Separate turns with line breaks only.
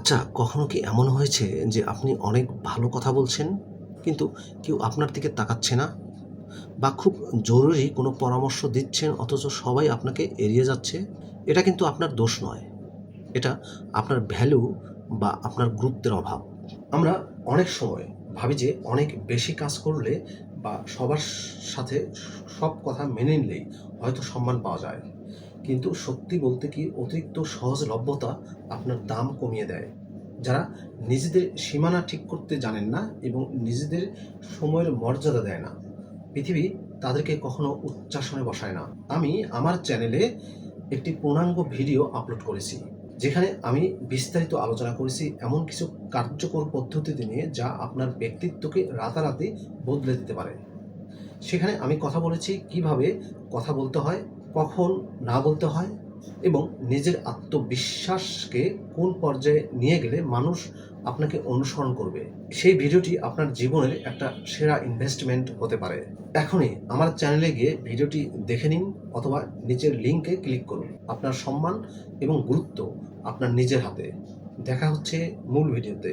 আচ্ছা, কখনো কি এমন হয়েছে যে আপনি অনেক ভালো কথা বলছেন, কিন্তু কেউ আপনার দিকে তাকাচ্ছে না? বা খুব জরুরি কোনো পরামর্শ দিচ্ছেন অথচ সবাই আপনাকে এড়িয়ে যাচ্ছে? এটা কিন্তু আপনার দোষ নয়। এটা আপনার ভ্যালু বা আপনার গুরুত্বের অভাব। আমরা অনেক সময় ভাবি যে অনেক বেশি কাজ করলে বা সবার সাথে সব কথা মেনে নিলেই হয়তো সম্মান পাওয়া যায়। কিন্তু সত্যি বলতে কি অতিরিক্ত সহজলভ্যতা আপনার দাম কমিয়ে দেয়। যারা নিজেদের সীমানা ঠিক করতে জানেন না এবং নিজেদের সময়ের মর্যাদা দেয় না, পৃথিবী তাদেরকে কখনো উচ্চাসনে বসায় না। আমি আমার চ্যানেলে একটি পূর্ণাঙ্গ ভিডিও আপলোড করেছি, যেখানে আমি বিস্তারিত আলোচনা করেছি এমন কিছু কার্যকর পদ্ধতি নিয়ে যা আপনার ব্যক্তিত্বকে রাতারাতি বদলে দিতে পারে। সেখানে আমি কথা বলেছি কিভাবে কথা বলতে হয়, কখন না বলতে হয় এবং নিজের আত্মবিশ্বাসকে কোন পর্যায়ে নিয়ে গেলে মানুষ আপনাকে অনুসরণ করবে। সেই ভিডিওটি আপনার জীবনের একটা সেরা ইনভেস্টমেন্ট হতে পারে। এখনই আমার চ্যানেলে গিয়ে ভিডিওটি দেখে নিন অথবা নিচের লিঙ্কে ক্লিক করুন। আপনার সম্মান এবং গুরুত্ব আপনার নিজের হাতে। দেখা হচ্ছে মূল ভিডিওতে।